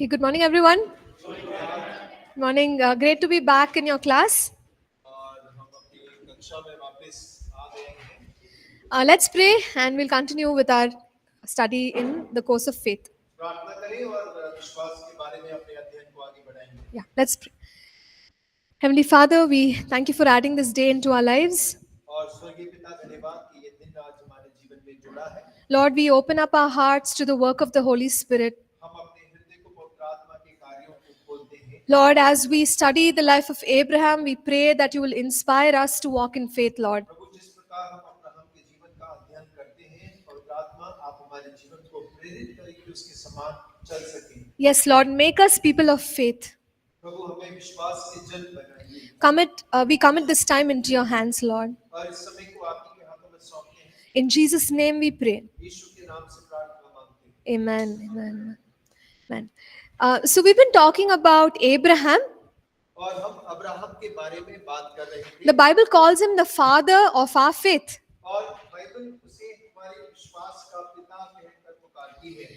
Okay, good morning, everyone. Good morning. Great to be back in your class. और हम अपनी कक्षा में वापस आ गए हैं। Let's pray and we'll continue with our study in the course of faith. प्रार्थना करें और विश्वास के बारे में अपने अध्ययन को आगे बढ़ाएंगे। Yeah, let's pray. Heavenly Father, we thank you for adding this day into our lives. और स्वर्गीय पिता धन्यवाद कि ये दिन आज हमारे जीवन में जुड़ा है। Lord, we open up our hearts to the work of the Holy Spirit. हम अपने हृदय को पवित्र आत्मा के कार्यों को खोलते हैं। Lord, as we study the life of Abraham, we pray that you will inspire us to walk in faith, Lord. प्रभु जिस प्रकार हम अब्राहम के जीवन का अध्ययन करते हैं, पवित्र आत्मा आप हमारे जीवन को प्रेरित करें कि उसके समान चल सकें। Yes, Lord, make us people of faith. प्रभु हमें विश्वास के जन बनाइए। We commit this time into your hands, Lord. और इस समय को आप ही के हाथों में सौंपते हैं। In Jesus' name we pray. यीशु के नाम से प्रार्थना मांगते हैं। Amen. Amen. Amen. So we've been talking about Abraham. और हम अब्राहम के बारे में बात कर रहे थे। The Bible calls him the father of our faith. और बाइबल उसे हमारे विश्वास का पिता कहकर पुकारती है।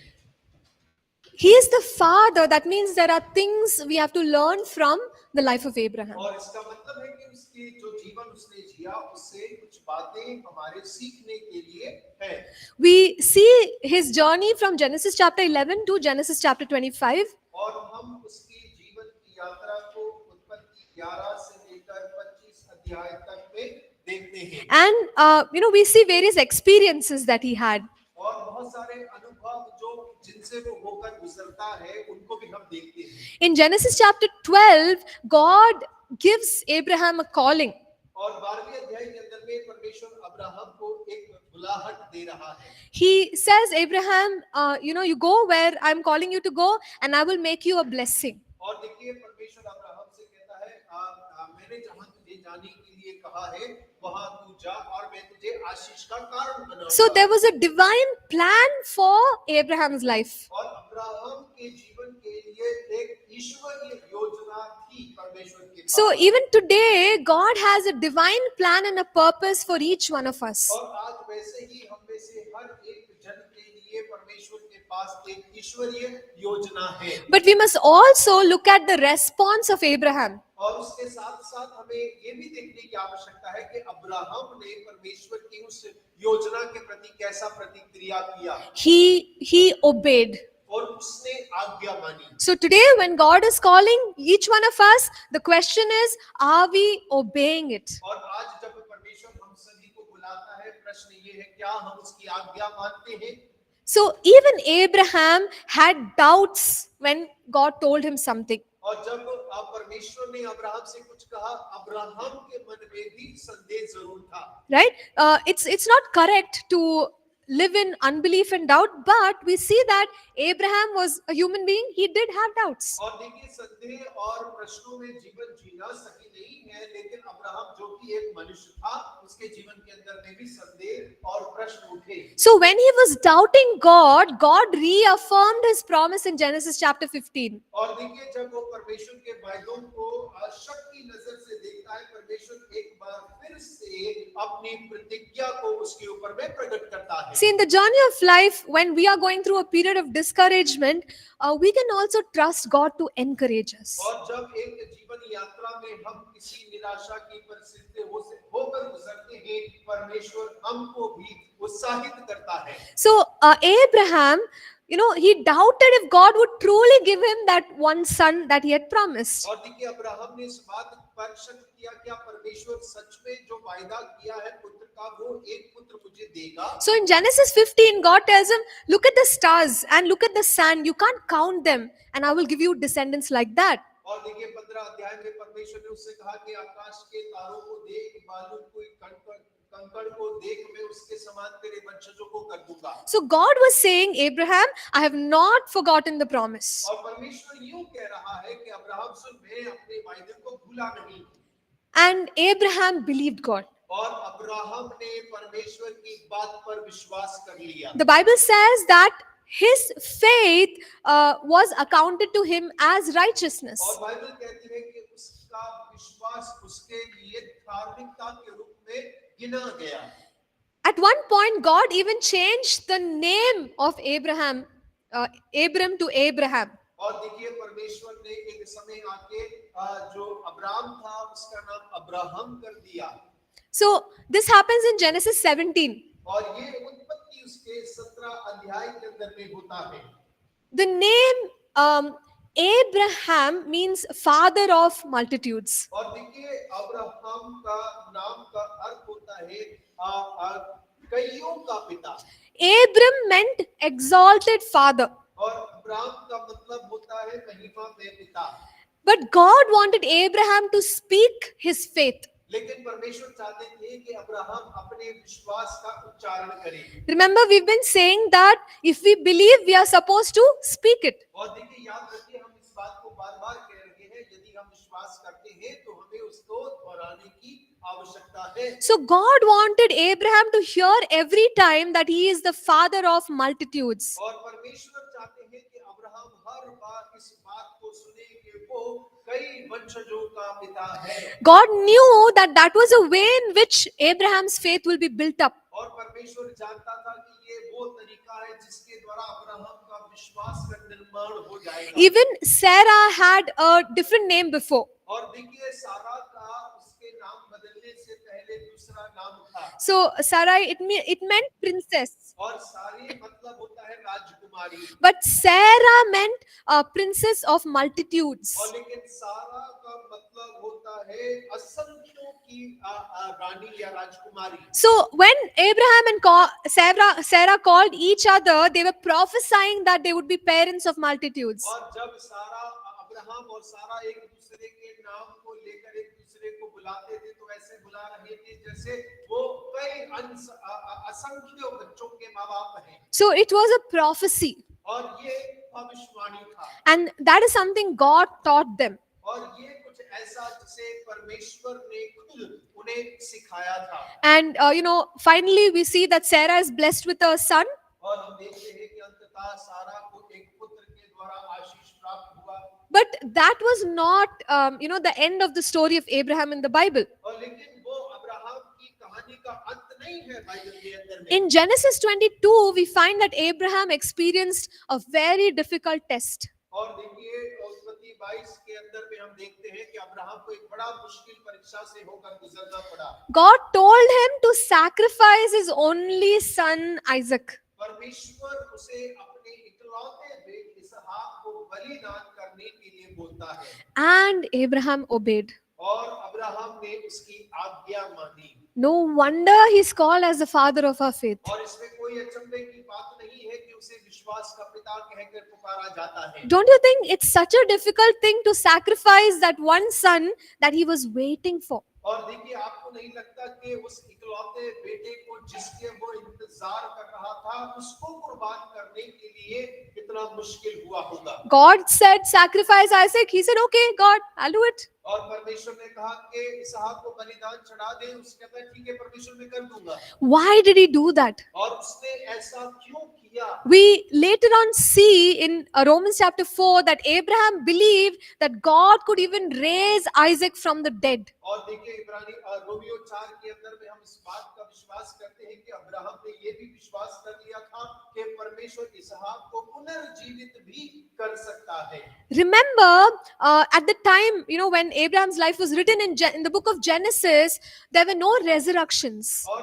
He is the father. That means there are things we have to learn from the life of Abraham. और इसका मतलब है कि उसके जो जीवन उसने जिया उससे कुछ बातें हमारे सीखने के लिए है। We see his journey from Genesis chapter 11 to Genesis chapter 25. और हम उसकी जीवन की यात्रा को उत्पत्ति 11 से लेकर 25 अध्याय तक में देखते हैं। And we see various experiences that he had. और बहुत सारे अनुभव जो जिनसे वो होकर गुजरता है उनको भी हम देखते हैं। In Genesis chapter 12, God gives Abraham a calling. और 12वें अध्याय के अंदर में परमेश्वर अब्राहम को एक बुलाहट दे रहा है। He says, Abraham, you go where I'm calling you to go, and I will make you a blessing. और देखिए परमेश्वर अब्राहम से कहता है मैंने जहां तुझे जाने के लिए कहा है वहां तू जा और मैं तुझे आशीष का कारण बनाऊंगा। So there was a divine plan for Abraham's life. और अब्राहम के जीवन के लिए एक ईश्वरीय योजना थी परमेश्वर के पास। So even today, God has a divine plan and a purpose for each one of us. और आज वैसे ही हम में से हर एक जन के लिए परमेश्वर के पास एक ईश्वरीय योजना है। But we must also look at the response of Abraham. और उसके साथ साथ हमें ये भी देखने की आवश्यकता है कि अब्राहम ने परमेश्वर की उस योजना के प्रति कैसा प्रतिक्रिया किया। He obeyed. और उसने आज्ञा मानी। So today, when God is calling each one of us, the question is, are we obeying it? और आज जब परमेश्वर हम सभी को बुलाता है, प्रश्न ये है क्या हम उसकी आज्ञा मानते हैं? So even Abraham had doubts when God told him something. और जब परमेश्वर ने अब्राहम से कुछ कहा, अब्राहम के मन में भी संदेह जरूर था। Right? It's not correct to live in unbelief and doubt, but we see that Abraham was a human being. He did have doubts. और देखिए संदेह और प्रश्नों में जीवन जीना सही नहीं है, लेकिन अब्राहम जो कि एक मनुष्य था, उसके जीवन के अंदर में भी संदेह और प्रश्न उठे। So when he was doubting God, God reaffirmed his promise in Genesis chapter 15. और देखिए जब वो परमेश्वर के वायदों को शक की नजर से देखता है, परमेश्वर एक बार फिर से अपनी प्रतिज्ञा को उसके ऊपर में प्रकट करता है। See, in the journey of life, when we are going through a period of discouragement, we can also trust God to encourage us. और जब एक जीवन यात्रा में हम किसी निराशा की परिस्थिति होकर गुजरते हैं, परमेश्वर हमको भी उत्साहित करता है। So Abraham, he doubted if God would truly give him that one son that he had promised. और देखिए अब्राहम ने इस बात पर शक किया क्या परमेश्वर सच में जो वायदा किया है पुत्र का वो एक पुत्र मुझे देगा। So in Genesis 15, God tells him, look at the stars and look at the sand. You can't count them, and I will give you descendants like that. और देखिए 15 अध्याय में परमेश्वर ने उससे कहा कि आकाश के तारों को देख, बालू को कंकड़ को देख, मैं उसके समान तेरे वंशजों को कर दूंगा। So God was saying, Abraham, I have not forgotten the promise. और परमेश्वर यूं कह रहा है कि अब्राहम सुन, मैं अपने वायदे को भूला नहीं। And Abraham believed God. और अब्राहम ने परमेश्वर की बात पर विश्वास कर लिया। The Bible says that his faith was accounted to him as righteousness. और बाइबल कहती है कि उसका विश्वास उसके लिए धार्मिकता के रूप में गिना गया। At one point, God even changed the name of Abram to Abraham. और देखिए परमेश्वर ने एक समय आके जो अब्राम था उसका नाम अब्राहम कर दिया। So this happens in Genesis 17. और ये उत्पत्ति उसके 17 अध्याय के अंदर में होता है। The name Abraham means father of multitudes. और देखिए अब्राहम का नाम का अर्थ होता है कईयों का पिता। Abram meant exalted father. और अब्राहम का मतलब होता है महिमा में पिता। But God wanted Abraham to speak his faith. लेकिन परमेश्वर चाहते थे कि अब्राहम अपने विश्वास का उच्चारण करे। Remember, we've been saying that if we believe, we are supposed to speak it. और देखिए याद रखिए हम इस बात को बार-बार कह रहे हैं, यदि हम विश्वास करते हैं तो हमें उसको दोहराने की आवश्यकता है। So God wanted Abraham to hear every time that he is the father of multitudes. और परमेश्वर चाहते हैं कि अब्राहम हर बार इस बात को सुने कि वो कई वंशजों का पिता है। God knew that that was a way in which Abraham's faith will be built up. और परमेश्वर जानता था कि ये वो तरीका है जिसके द्वारा अब्राहम का विश्वास का निर्माण हो जाएगा। Even Sarah had a different name before. और देखिए सारा का उसके नाम बदलने से पहले दूसरा नाम था। So Sarai, it meant princess. और सारी मतलब होता है राजकुमारी। But Sarah meant a princess of multitudes. और लेकिन सारा का मतलब होता है असंख्यों की रानी या राजकुमारी। So when Abraham and Sarah called each other, they were prophesying that they would be parents of multitudes. और जब सारा अब्राहम और सारा एक दूसरे के नाम को लेकर एक दूसरे को बुलाते थे तो ऐसे बुला रहे थे जैसे वो कई असंख्य बच्चों के माँ बाप हैं। So it was a prophecy, और ये भविष्यवाणी था। and that is something God taught them. और ये कुछ ऐसा जिसे परमेश्वर ने खुद उन्हें सिखाया था। And finally we see that Sarah is blessed with a son. और हम देखते हैं कि अंततः सारा को एक पुत्र के द्वारा आशीष प्राप्त हुआ। But that was not, the end of the story of Abraham in the Bible. और लेकिन वो अब्राहम की कहानी का अंत नहीं है बाइबल के अंदर में। In Genesis 22, we find that Abraham experienced a very difficult test. और देखिए उत्पत्ति 22 के अंदर में हम देखते हैं कि अब्राहम को एक बड़ा मुश्किल परीक्षा से होकर गुजरना पड़ा। God told him to sacrifice his only son Isaac. परमेश्वर उसे अपने इकलौते बेटे इसहाक को बलिदान करने के लिए बोलता है। And Abraham obeyed. और अब्राहम ने उसकी आज्ञा मानी। No wonder he's called as the father of our faith. और इसमें कोई अचंभे की बात नहीं है कि उसे विश्वास का पिता कहकर पुकारा जाता है। Don't you think it's such a difficult thing to sacrifice that one son that he was waiting for? और देखिए आपको नहीं लगता कि उस इकलौते बेटे को जिसके वो इंतजार कर रहा था उसको कुर्बान करने के लिए कितना मुश्किल हुआ होगा। God said sacrifice Isaac. He said, okay, God, I'll do it. और परमेश्वर ने कहा कि इसहाक को बलिदान चढ़ा दे। उसने कहा ठीक है परमेश्वर मैं कर दूंगा। Why did he do that? और उसने ऐसा क्यों किया? We later on see in Romans chapter 4 that Abraham believed that God could even raise Isaac from the dead. और देखिए इब्रानी रोमियो 4 के अंदर में हम इस बात का विश्वास करते हैं कि अब्राहम ने ये भी विश्वास कर लिया था कि परमेश्वर इसहाक को पुनर्जीवित भी कर सकता है। Remember, at the time, when Abraham's life was written in the book of Genesis, there were no resurrections. और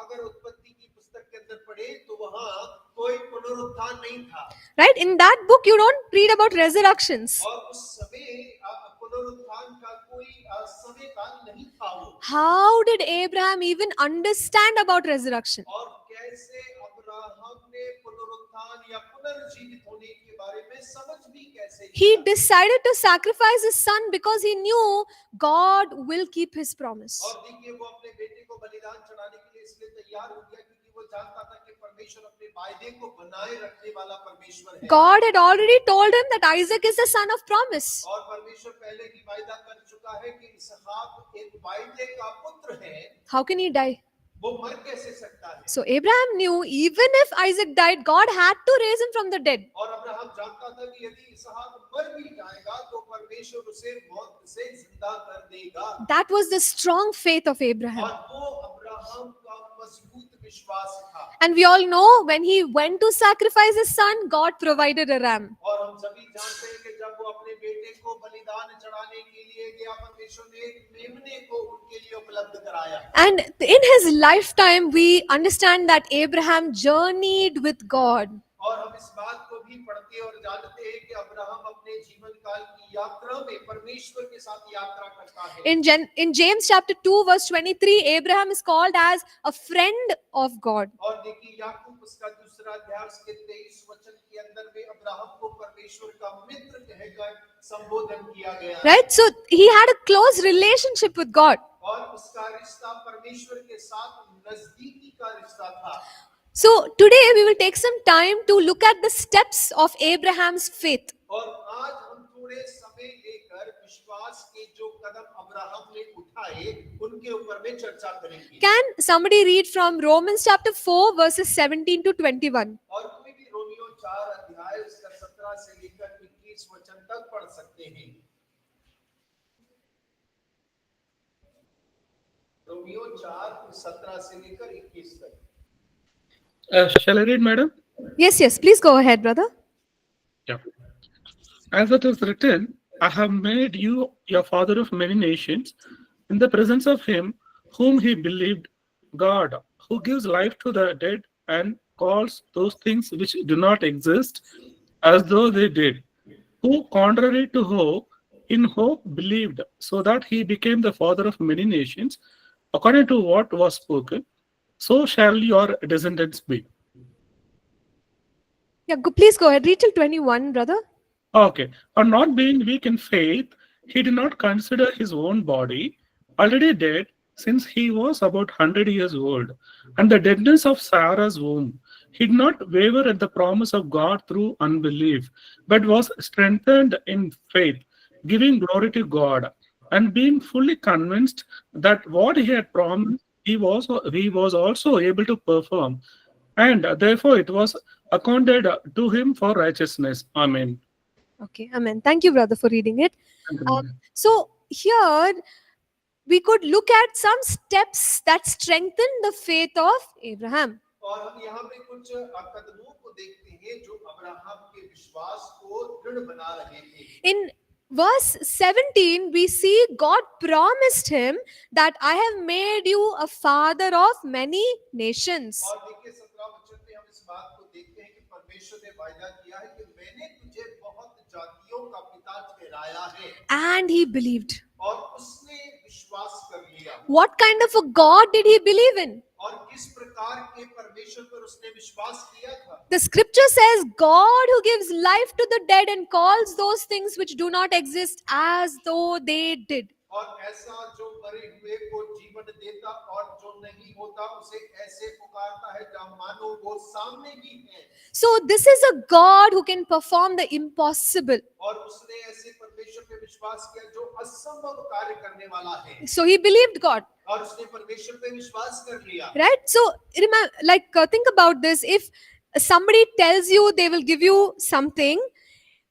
अगर उत्पत्ति की पुस्तक के अंदर पढ़े तो वहाँ कोई पुनरुत्थान नहीं था। Right? In that book, you don't read about resurrections. और उस समय पुनरुत्थान का कोई समय काल नहीं था वो। How did Abraham even understand about resurrection? और कैसे अब्राहम ने पुनरुत्थान या पुनर्जीवित होने के बारे में समझ भी कैसे He लिया? decided to sacrifice his son because he knew God will keep his promise. और देखिए वो अपने बेटे को बलिदान चढ़ाने के लिए इसलिए तैयार हो गया क्योंकि वो जानता था कि परमेश्वर अपने वायदे को बनाए रखने वाला परमेश्वर है। God had already told him that Isaac is the son of promise. और परमेश्वर पहले ही वायदा कर चुका है कि इसहाक एक वायदे का पुत्र है। How can he die? वो मर कैसे सकता है? So Abraham knew even if Isaac died, God had to raise him from the dead. और अब्राहम जानता था कि यदि इसहाक मर भी जाएगा तो परमेश्वर उसे मौत से जिंदा कर देगा। That was the strong faith of Abraham. और वो अब्राहम का मजबूत विश्वास था। And we all know when he went to sacrifice his son, God provided a ram. और हम सभी जानते हैं कि जब वो अपने बेटे को बलिदान चढ़ाने के लिए गया, परमेश्वर ने एक मेमने को उनके लिए उपलब्ध कराया। And in his lifetime, we understand that Abraham journeyed with God. और हम इस बात को भी पढ़ते और जानते हैं कि अब्राहम अपने जीवन काल की यात्रा में परमेश्वर के साथ यात्रा करता है। In James chapter 2 verse 23, Abraham is called as a friend of God. और देखिए याकूब उसका दूसरा अध्याय उसके 23 वचन के अंदर में अब्राहम को परमेश्वर का मित्र कहकर संबोधन किया गया है। Right? So he had a close relationship with God. और उसका रिश्ता परमेश्वर के साथ नजदीकी का रिश्ता था। So today we will take some time to look at the steps of Abraham's faith. और आज हम थोड़े समय लेकर विश्वास के जो कदम अब्राहम ने उठाए उनके ऊपर में चर्चा करेंगे। Can somebody read from Romans chapter 4 verses 17 to 21? और कोई भी रोमियो 4 अध्याय उसका 17 से लेकर 21 वचन तक पढ़ सकते हैं। रोमियो 4 17 से लेकर 21 तक। Shall I read, madam? Yes, please go ahead, brother. Yeah. As it is written, I have made you your father of many nations, in the presence of him whom he believed, God, who gives life to the dead and calls those things which do not exist as though they did, who, contrary to hope, in hope believed, so that he became the father of many nations, according to what was spoken, so shall your descendants be. Yeah, please go ahead. Read till 21, brother. Okay. Or not being weak in faith, he did not consider his own body already dead, since he was about 100 years old, and the deadness of Sarah's womb. He did not waver at the promise of God through unbelief, but was strengthened in faith, giving glory to God, and being fully convinced that what he had promised, he was also able to perform, and therefore it was accounted to him for righteousness. Amen. Okay, amen. Thank you, brother, for reading it. So here we could look at some steps that strengthen the faith of Abraham. और हम यहाँ पे कुछ कदमों को देखते हैं जो अब्राहम के विश्वास को दृढ़ बना रहे थे। In verse 17, we see God promised him that I have made you a father of many nations. और देखिए 17 वचन में हम इस बात को देखते हैं कि परमेश्वर ने वायदा किया है कि मैंने तुझे बहुत जातियों का पिता ठहराया है। And he believed. और उसने विश्वास कर लिया। What kind of a God did he believe in? और किस प्रकार के परमेश्वर पर उसने विश्वास किया था? The scripture says God who gives life to the dead and calls those things which do not exist as though they did. और ऐसा जो मरे हुए को जीवन देता और जो नहीं होता उसे ऐसे पुकारता है जब मानो वो सामने ही है। So this is a God who can perform the impossible. और उसने ऐसे परमेश्वर पे विश्वास किया जो असंभव कार्य करने वाला है। So he believed God. और उसने परमेश्वर पे विश्वास कर लिया। Right? So remember, think about this. If somebody tells you they will give you something,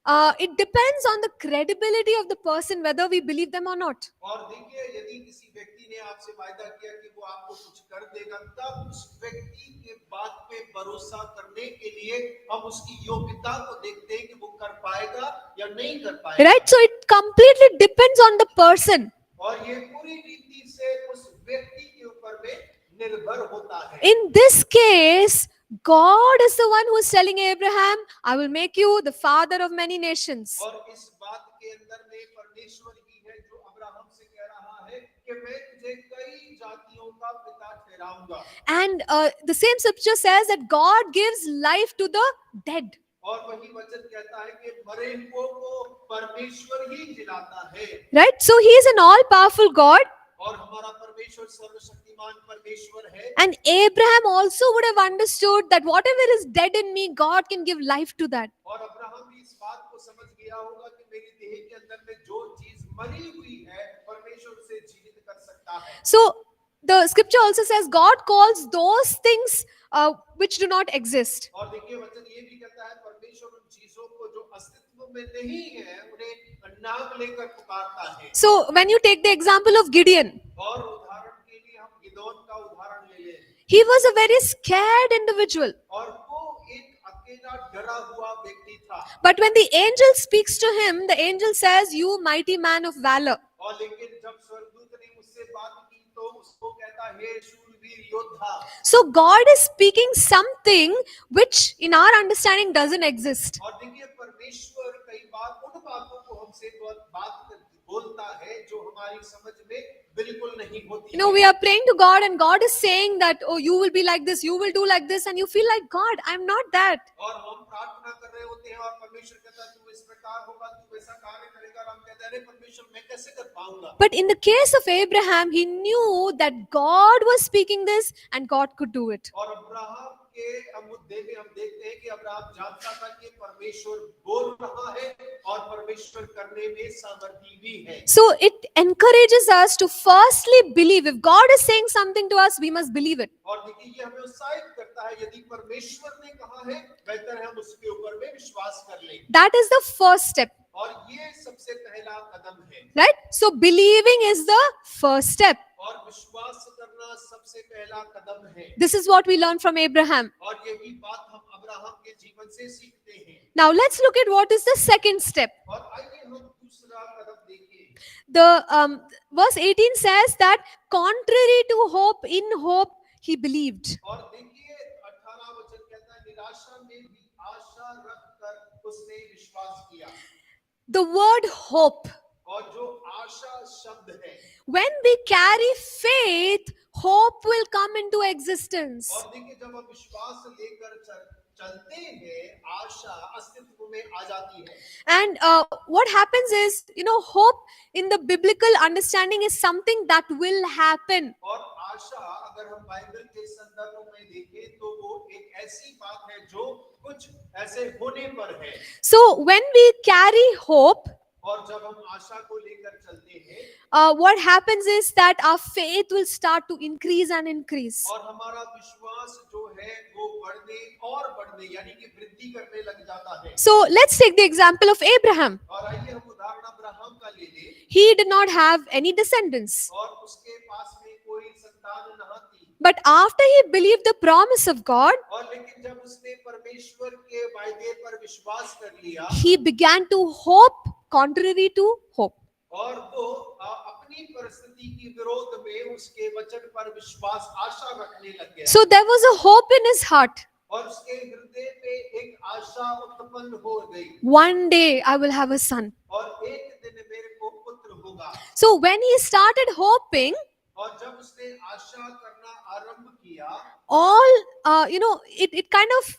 it depends on the credibility of the person whether we believe them or not. और देखिए यदि किसी व्यक्ति ने आपसे वायदा किया कि वो आपको कुछ कर देगा, तब उस व्यक्ति के बात पे भरोसा करने के लिए हम उसकी योग्यता को देखते हैं कि वो कर पाएगा या नहीं कर पाएगा। Right? So it completely depends on the person. और ये पूरी रीति से उस व्यक्ति के ऊपर में निर्भर होता है। In this case, God is the one who is telling Abraham, I will make you the father of many nations. और इस बात के अंदर में परमेश्वर ही है जो अब्राहम से कह रहा है कि मैं तुझे कई जातियों का पिता ठहराऊंगा। And the same scripture says that God gives life to the dead. और वही वचन कहता है कि मरे हुओं को परमेश्वर ही जिलाता है। Right? So he is an all-powerful God. और हमारा परमेश्वर सर्वशक्तिमान परमेश्वर है। And Abraham also would have understood that whatever is dead in me, God can give life to that. और अब्राहम भी इस बात को समझ गया होगा कि मेरी देह के अंदर में जो चीज मरी हुई है परमेश्वर उसे जीवित कर सकता है। So the scripture also says God calls those things which do not exist. और देखिए वचन ये भी कहता है परमेश्वर उन चीजों को जो अस्तित्व में नहीं है उन्हें नाम लेकर पुकारता है। So when you take the example of Gideon, और उदाहरण के लिए हम गिदोन का उदाहरण He was a very scared individual. और वो एक अकेला डरा हुआ व्यक्ति था। But when the angel speaks to him, the angel says, "You mighty man of valor." और लेकिन जब स्वर्गदूत ने उससे बात की तो उसको कहता हे शूरवीर योद्धा। So God is speaking something which in our understanding doesn't exist. और देखिए परमेश्वर कई बार उन बातों को हमसे बोलता है जो हमारी समझ में बिल्कुल नहीं होती। We are praying to God and God is saying that, oh, you will be like this, you will do like this, and you feel like, God, I'm not that. और हम प्रार्थना कर रहे होते हैं और परमेश्वर कहता है तू इस प्रकार होगा, तू वैसा कार्य करेगा, और हम कहते हैं अरे परमेश्वर मैं कैसे कर पाऊंगा। But in the case of Abraham, he knew that God was speaking this and God could do it. और अब्राहम के मुद्दे में हम देखते हैं कि अब्राहम जानता था कि परमेश्वर बोल रहा है और परमेश्वर करने में सामर्थी भी है। So it encourages us to firstly believe. If God is saying something to us, we must believe it. और देखिए ये हमें उत्साहित करता है, यदि परमेश्वर ने कहा है बेहतर है हम उसके ऊपर में विश्वास कर लें। That is the first step, और ये सबसे पहला कदम है, right? So believing is the first step. और विश्वास करना सबसे पहला कदम है। This is what we learn from Abraham. और यही बात हम अब्राहम के जीवन से सीखते हैं। Now let's look at what is the second step. और आइए हम दूसरा कदम देखें। The verse 18 says that contrary to hope, in hope he believed. और देखिए 18 वचन कहता है निराशा में भी आशा रखकर उसने विश्वास किया। The word hope. और जो आशा शब्द है, When we carry faith, hope will come into existence. और देखिए जब हम विश्वास लेकर चलते हैं आशा अस्तित्व में आ जाती है। And what happens is, hope in the biblical understanding is something that will happen. और आशा अगर हम बाइबल के संदर्भ में देखें तो वो एक ऐसी बात है जो कुछ ऐसे होने पर है। So when we carry hope, और जब हम आशा को लेकर चलते हैं what happens is that our faith will start to increase and increase. और हमारा विश्वास जो है वो बढ़ने और बढ़ने यानी कि वृद्धि करने लग जाता है। So let's take the example of Abraham. और आइए हम उदाहरण अब्राहम का ले लें। He did not have any descendants. और उसके पास में कोई संतान न थी। But after he believed the promise of God, और लेकिन जब उसने परमेश्वर के वायदे पर विश्वास कर लिया he began to hope contrary to hope. और वो अपनी परिस्थिति की विरोध में उसके वचन पर विश्वास आशा रखने लग गया। So there was a hope in his heart. और उसके हृदय पे एक आशा उत्पन्न हो गई। One day I will have a son. और एक दिन मेरे को पुत्र होगा। So when he started hoping, और जब उसने आशा करना आरंभ किया all it kind of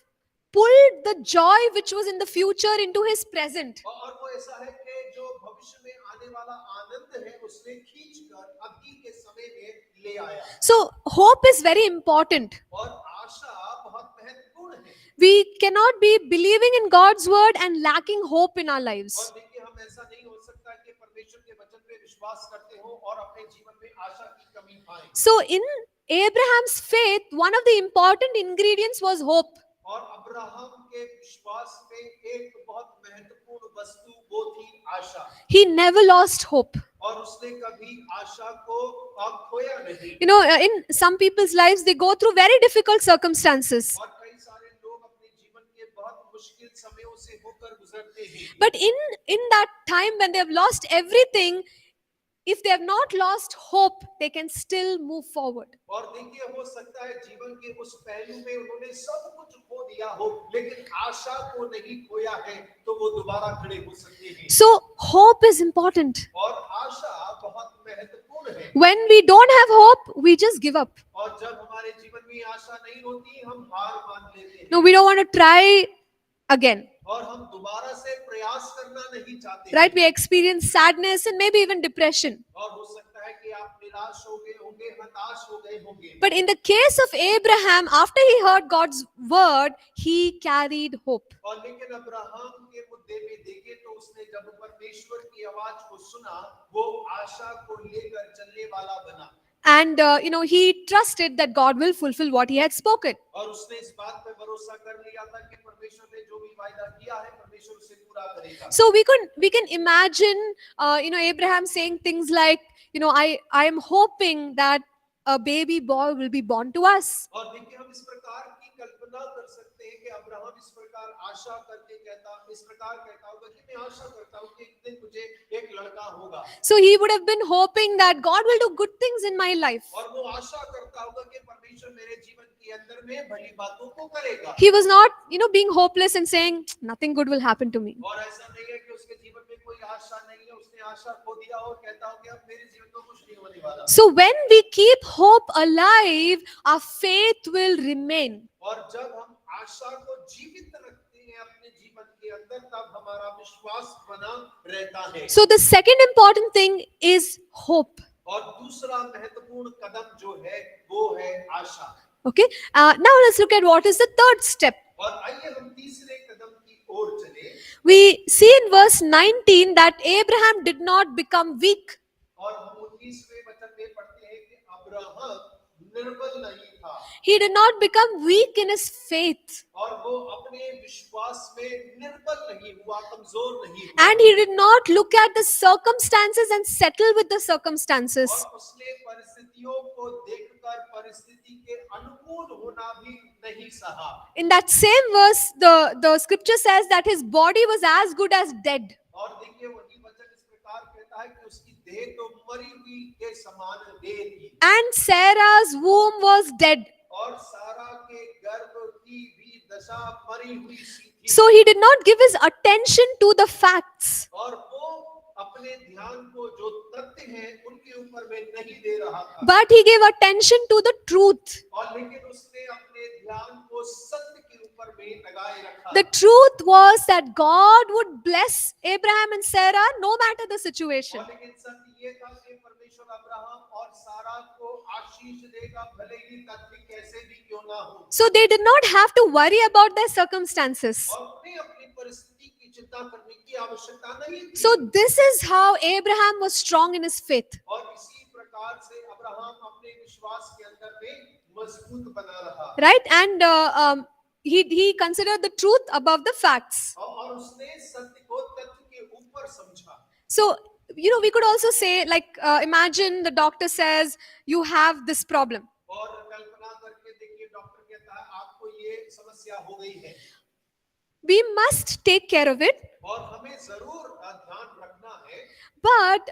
pulled the joy which was in the future into his present. और वो ऐसा है कि जो भविष्य में आने वाला आनंद है उसने खींचकर अभी के समय में ले आया। So hope is very important. और आशा बहुत महत्वपूर्ण है। We cannot be believing in God's word and lacking hope in our lives. और देखिए हम ऐसा नहीं हो सकता कि परमेश्वर के वचन पे विश्वास करते हो और अपने जीवन में आशा की कमी पाएं। So in Abraham's faith, one of the important ingredients was hope. और अब्राहम के विश्वास में एक बहुत महत्वपूर्ण वस्तु वो थी आशा। He never lost hope. और उसने कभी आशा को खोया नहीं। In some people's lives, they go through very difficult circumstances. और कई सारे लोग अपने जीवन के बहुत मुश्किल समयों से होकर गुजरते हैं। But in that time when they have lost everything, if they have not lost hope, they can still move forward. और देखिए हो सकता है जीवन के उस पहलू में उन्होंने सब कुछ खो दिया हो लेकिन आशा को नहीं खोया है तो वो दोबारा खड़े हो सकते हैं। So hope is important. और आशा बहुत महत्वपूर्ण है। When we don't have hope, we just give up. और जब हमारे जीवन में आशा नहीं होती हम हार मान लेते हैं। No, we don't want to try again. और हम दोबारा से प्रयास करना नहीं चाहते। Right? We experience sadness and maybe even depression. और हो सकता है कि आप निराश हो गए होंगे, हताश हो गए होंगे। But in the case of Abraham, after he heard God's word, he carried hope. और लेकिन अब्राहम के मुद्दे में देखें तो उसने जब परमेश्वर की आवाज को सुना वो आशा को लेकर चलने वाला बना। And he trusted that God will fulfill what he had spoken. और उसने इस बात पे भरोसा कर लिया था कि परमेश्वर ने जो भी वायदा किया है परमेश्वर उसे पूरा करेगा। So we can imagine Abraham saying things like, I am hoping that a baby boy will be born to us. और देखिए हम इस प्रकार की कल्पना कर सकते हैं कि अब्राहम इस प्रकार आशा करके इस प्रकार कहता होगा कि मैं आशा करता हूँ कि एक दिन मुझे एक लड़का होगा। So he would have been hoping that God will do good things in my life. और वो आशा करता होगा कि परमेश्वर मेरे जीवन के अंदर में भली बातों को करेगा। He was not, being hopeless and saying, nothing good will happen to me. और ऐसा नहीं है कि उसके जीवन में कोई आशा नहीं है, उसने आशा खो दिया और कहता हो कि अब मेरे जीवन में कुछ नहीं होने वाला। So when we keep hope alive, our faith will remain. और जब हम आशा को जीवित रखते हैं अपने जीवन के अंदर, तब हमारा विश्वास बना रहता है। So the second important thing is hope. और दूसरा महत्वपूर्ण कदम जो है वो है आशा। Okay. Now let's look at what is the third step. और आइए हम तीसरे कदम की ओर चले। We see in verse 19 that Abraham did not become weak. और हम 19वें वचन में पढ़ते हैं कि अब्राहम निर्बल नहीं था। He did not become weak in his faith. और वो अपने विश्वास में निर्बल नहीं हुआ, कमजोर नहीं हुआ। And he did not look at the circumstances and settle with the circumstances. और उसने परिस्थितियों को देखकर परिस्थिति के अनुकूल होना भी नहीं सहा। In that same verse, the scripture says that his body was as good as dead. और देखिए वही वचन इस प्रकार कहता है कि उसकी देह तो मरी हुई के समान देह थी। And Sarah's womb was dead. और सारा के गर्भ की भी दशा मरी हुई सी थी। So he did not give his attention to the facts. और वो अपने ध्यान को जो तथ्य हैं उनके ऊपर में नहीं दे रहा था। But he gave attention to the truth. और लेकिन उसने अपने ध्यान को सत्य के ऊपर में लगाए रखा। The truth was that God would bless Abraham and Sarah no matter the situation. और लेकिन सत्य ये था कि परमेश्वर अब्राहम और सारा को आशीष देगा, भले ही तथ्य कैसे भी क्यों ना हो। So they did not have to worry about their circumstances. और उन्हें अपनी परिस्थिति की चिंता करने की आवश्यकता नहीं थी। So this is how Abraham was strong in his faith. और इसी प्रकार से अब्राहम अपने विश्वास के अंदर में मजबूत बना रहा। Right? And he considered the truth above the facts. और उसने सत्य को तथ्य के ऊपर समझा। So, we could also say, like, imagine the doctor says, you have this problem. और कल्पना करके देखिए डॉक्टर कहता है आपको ये समस्या हो गई है। We must take care of it, और हमें जरूर ध्यान रखना है। but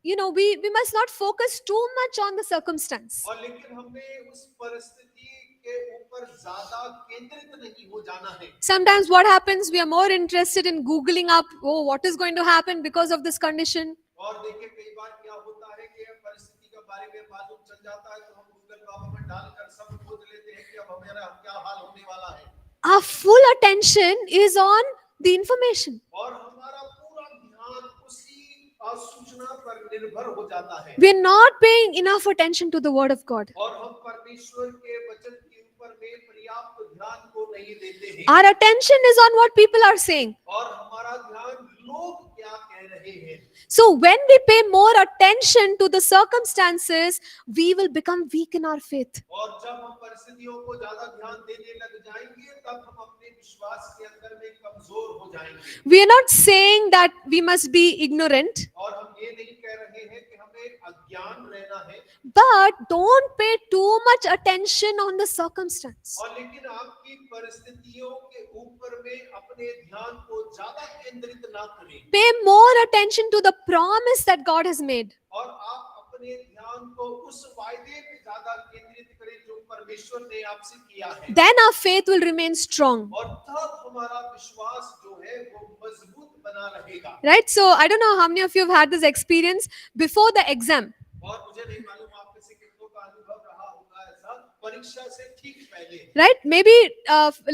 we must not focus too much on the circumstance. और लेकिन हमें उस परिस्थिति के ऊपर ज्यादा केंद्रित नहीं हो जाना है। Sometimes what happens, we are more interested in googling up, oh, what is going to happen because of this condition. और देखिए कई बार क्या होता है कि परिस्थिति के बारे में मालूम चल जाता है तो हम गूगल बाबा में डालकर सब खोज लेते हैं कि अब हमारा क्या हाल होने वाला है। Our full attention is on the information. और हमारा पूरा ध्यान उसी सूचना पर निर्भर हो जाता है। We are not paying enough attention to the word of God. और हम परमेश्वर के वचन के ऊपर में पर्याप्त ध्यान को नहीं देते हैं। Our attention is on what people are saying. और हमारा ध्यान लोग क्या कह रहे हैं। So when we pay more attention to the circumstances, we will become weak in our faith. और जब हम परिस्थितियों को ज्यादा ध्यान देने लग जाएंगे तब हम अपने विश्वास के अंदर में कमजोर हो जाएंगे। We are not saying that we must be ignorant, और हम ये नहीं कह रहे हैं कि हमें अज्ञान रहना है। but don't pay too much attention on the circumstance. और लेकिन आपकी परिस्थितियों के ऊपर में अपने ध्यान को ज्यादा केंद्रित ना करें। Pay more attention to the promise that God has made. और आप अपने ध्यान को उस वायदे पे ज्यादा केंद्रित करें जो परमेश्वर ने आपसे किया है। Then our faith will remain strong. और तब हमारा विश्वास जो है वो मजबूत बना रहेगा। Right? So I don't know how many of you have had this experience before the exam. और मुझे नहीं मालूम आप में से कितनों का अनुभव रहा होगा ऐसा परीक्षा से ठीक पहले। Right? Maybe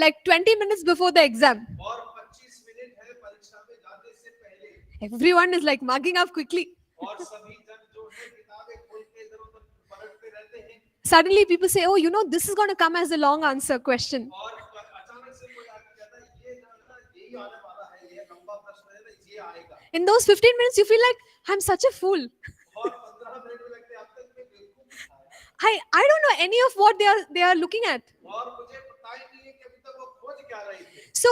like 20 minutes before the exam. और 25 मिनट है परीक्षा में जाने से पहले। Everyone is like mugging up quickly. और सभी जन जो है किताबें खोल के इधर उधर पलटते रहते हैं। Suddenly people say, oh, this is going to come as a long answer question. और अचानक से कोई आके कहता है ये ना यही आने वाला है, ये लंबा प्रश्न है ना, ये आएगा। In those 15 minutes, you feel like, I'm such a fool. और 15 मिनट में लगते हैं अब तक मैं बेवकूफ था। I don't know any of what they are looking at. और मुझे पता ही नहीं है कि अभी तक वो खोज क्या रहे थे। So,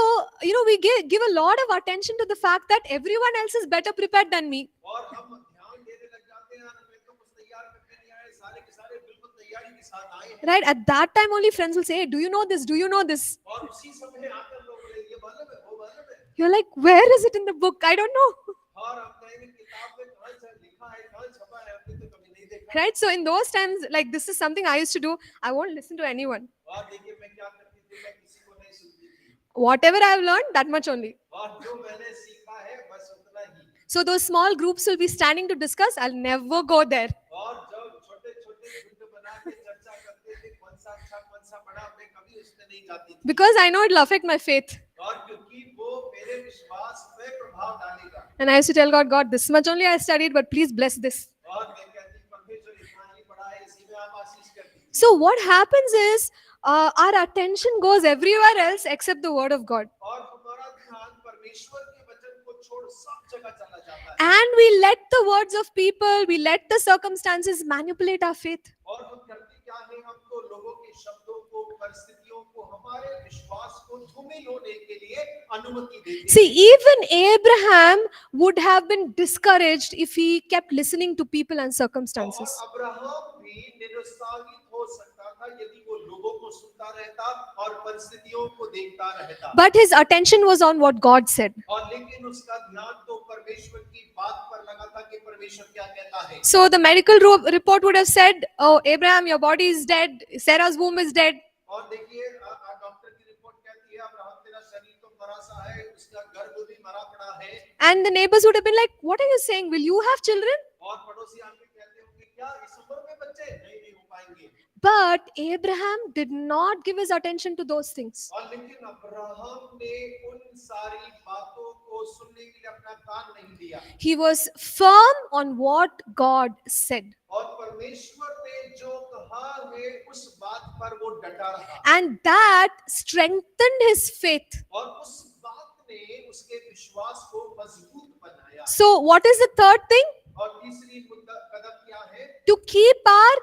we give a lot of attention to the fact that everyone else is better prepared than me. और हम ध्यान देने लग जाते हैं मैं तो कुछ तैयार करके नहीं आए, सारे के सारे बिल्कुल तैयारी के साथ आए हैं Right? At that time, only friends will say, "Hey, do you know this? Do you know this?" और उसी समय आकर लोग बोले ये मालूम है वो मालूम है You're like, "Where is it in the book? I don't know." और हम कहेंगे किताब में कहाँ से लिखा है कहाँ छपा है हमने तो कभी नहीं देखा Right? So in those times, like this is something I used to do. I won't listen to anyone. और देखिए मैं क्या करती थी मैं किसी को नहीं सुनती थी Whatever I've learned, that much only. और जो मैंने सीखा है बस उतना ही So those small groups will be standing to discuss. I'll never go there. और जब छोटे छोटे झुंड बना के चर्चा करते थे कौन सा अच्छा कौन सा बड़ा मैं कभी उसमें नहीं जाती थी Because I know it'll affect my faith. और क्योंकि वो मेरे विश्वास पे प्रभाव डालेगा And I used to tell God, God, this much only I studied, but please bless this. और मैं कहती परमेश्वर इतना ही पढ़ा है इसी में आप आशीष कर दीजिए So what happens is our attention goes everywhere else except the word of God. और हमारा ध्यान परमेश्वर के वचन को छोड़ सब जगह चला जाता है And we let the words of people, we let the circumstances manipulate our faith. और हम करते क्या है हम तो लोगों के शब्दों को परिस्थितियों को हमारे विश्वास को धूमिल होने के लिए अनुमति देते हैं See, even Abraham would have been discouraged if he kept listening to people and circumstances. और अब्राहम भी निरुत्साहित हो सकता था यदि वो लोगों को सुनता रहता और परिस्थितियों को देखता रहता But his attention was on what God said. और लेकिन उसका ध्यान तो परमेश्वर की बात पर लगा था कि परमेश्वर क्या कहता है So the medical report would have said, "Oh, Abraham, your body is dead. Sarah's womb is dead." और देखिए डॉक्टर की रिपोर्ट कहती है अब्राहम तेरा शरीर तो मरा सा है उसका गर्भ भी मरा पड़ा है And the neighbors would have been like, "What are you saying? Will you have children?" और पड़ोसी आके कहते होंगे क्या इस उम्र में बच्चे नहीं हो पाएंगे But Abraham did not give his attention to those things. और लेकिन अब्राहम ने उन सारी बातों को सुनने के लिए अपना कान नहीं दिया He was firm on what God said. और परमेश्वर ने जो कहा है उस बात पर वो डटा रहा And that strengthened his faith. और उस बात ने उसके विश्वास को मजबूत बनाया So, what is the third thing? और तीसरी कदम क्या है To keep our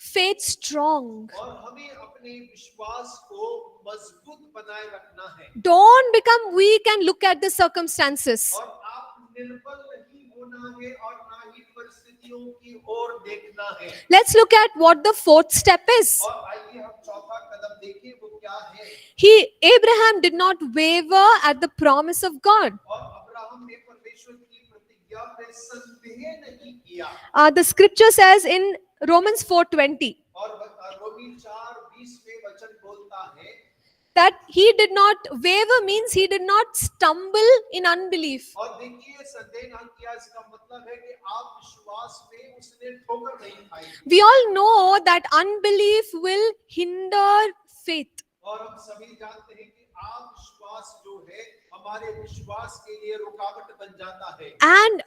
faith strong. और हमें अपने विश्वास को मजबूत बनाए रखना है Don't become weak and look at the circumstances. और आप निर्बल नहीं होना है और ना ही परिस्थितियों की ओर देखना है Let's look at what the fourth step is. और आइए हम चौथा कदम देखें वो क्या है Abraham did not waver at the promise of God. और अब्राहम ने परमेश्वर की प्रतिज्ञा पे संदेह नहीं किया The scripture says in Romans 4:20 और रोमी 4:20 में वचन बोलता है that he did not waver means he did not stumble in unbelief. और देखिए संदेह ना किया इसका मतलब है कि आप विश्वास में उसने ठोकर नहीं खाई We all know that unbelief will hinder faith. और हम सभी जानते हैं कि आप विश्वास जो है हमारे विश्वास के लिए रुकावट बन जाता है And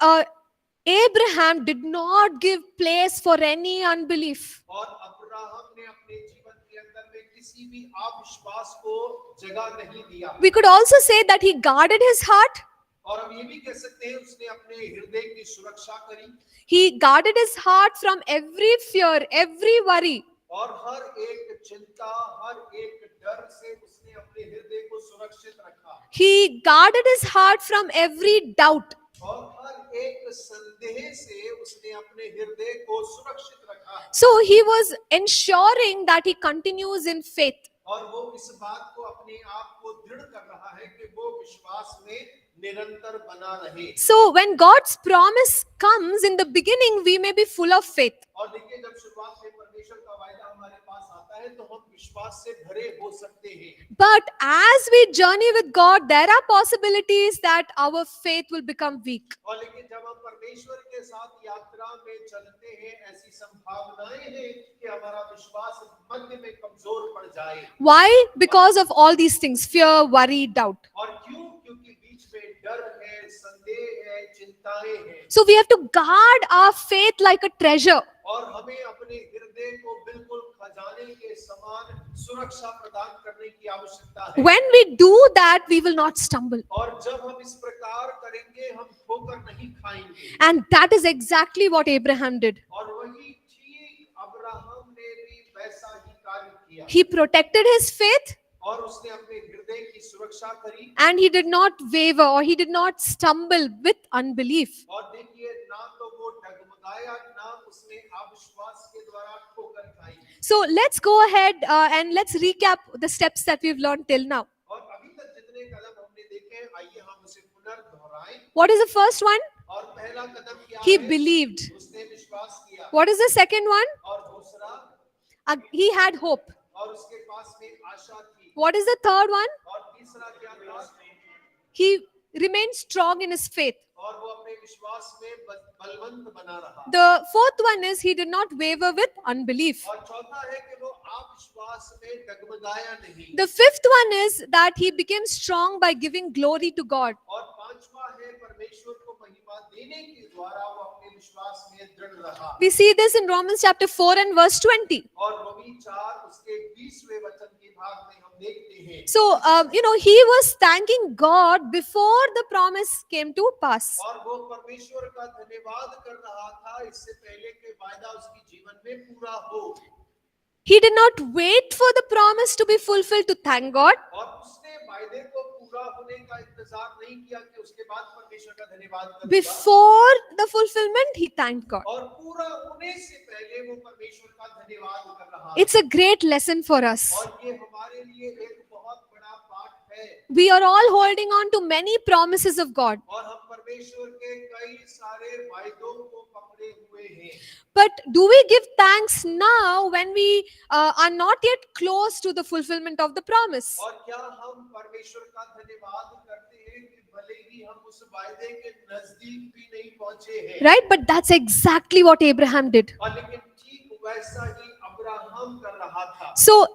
Abraham did not give place for any unbelief. और अब्राहम ने अपने जीवन के अंदर में किसी भी अविश्वास को जगह नहीं दिया We could also say that he guarded his heart. और हम ये भी कह सकते हैं उसने अपने हृदय की सुरक्षा करी He guarded his heart from every fear, every worry. और हर एक चिंता हर एक डर से उसने अपने हृदय को सुरक्षित रखा He guarded his heart from every doubt. और हर एक संदेह से उसने अपने हृदय को सुरक्षित रखा So he was ensuring that he continues in faith. और वो इस बात को अपने आप को दृढ़ कर रहा है कि वो विश्वास में निरंतर बना रहे So when God's promise comes in the beginning, we may be full of faith. और देखिए जब शुरुआत में परमेश्वर का वायदा हमारे पास आता है तो हम विश्वास से भरे हो सकते हैं But as we journey with God, there are possibilities that our faith will become weak. और लेकिन जब हम परमेश्वर के साथ यात्रा में चलते हैं ऐसी संभावनाएं हैं कि हमारा विश्वास मध्य में कमजोर पड़ जाए Why? Because of all these things: fear, worry, doubt. और क्यों क्योंकि बीच में डर है संदेह है चिंताएं हैं So we have to guard our faith like a treasure. और हमें अपने हृदय को बिल्कुल खजाने के समान सुरक्षा प्रदान करने की आवश्यकता है When we do that, we will not stumble. और जब हम इस प्रकार करेंगे हम ठोकर नहीं खाएंगे And that is exactly what Abraham did. और वही ठीक अब्राहम ने भी वैसा ही कार्य किया He protected his faith और उसने अपने हृदय की सुरक्षा करी and he did not waver or he did not stumble with unbelief. और देखिए ना तो वो डगमगाया डगमगाया नाम उसने अविश्वास के द्वारा ठोकर खाई। So let's go ahead and let's recap the steps that we've learned till now. और अभी तक जितने कदम हमने देखे हैं, आइए हम उसे पुनर्दोहराएं। What is the first one? और पहला कदम क्या He है? believed. उसने विश्वास किया। What is the second one? और दूसरा, He had hope. और उसके पास में आशा थी। What is the third one? और तीसरा क्या था? He remained strong in his faith. और वो अपने विश्वास में बलवंत बना रहा। The fourth one is he did not waver with unbelief. और चौथा है कि वो अविश्वास में डगमगाया नहीं। The fifth one is that he became strong by giving glory to God. और पांचवा है परमेश्वर को महिमा देने के द्वारा वो अपने विश्वास में दृढ़ रहा। We see this in Romans chapter 4 and verse 20. और रोमी 4 उसके 20वें वचन के भाग में हम देखते हैं। So, he was thanking God before the promise came to pass. और वो परमेश्वर का धन्यवाद कर रहा था इससे पहले कि वायदा उसके जीवन में पूरा हो। He did not wait for the promise to be fulfilled to thank God. और उसने वायदे को पूरा होने का इंतजार नहीं किया कि उसके बाद परमेश्वर का धन्यवाद करूंगा। Before the fulfillment, he thanked God. और पूरा होने से पहले वो परमेश्वर का धन्यवाद कर रहा। It's a great lesson for us. और ये हमारे लिए एक बहुत बड़ा पाठ है। We are all holding on to many promises of God. और हम परमेश्वर के कई सारे वायदों को पकड़े हुए हैं। But do we give thanks now when we are not yet close to the fulfillment of the promise? और क्या हम परमेश्वर का धन्यवाद करते हैं कि भले ही हम उस वायदे के नजदीक भी नहीं पहुंचे हैं। Right? But that's exactly what Abraham did. और लेकिन ठीक वैसा ही अब्राहम कर रहा था। So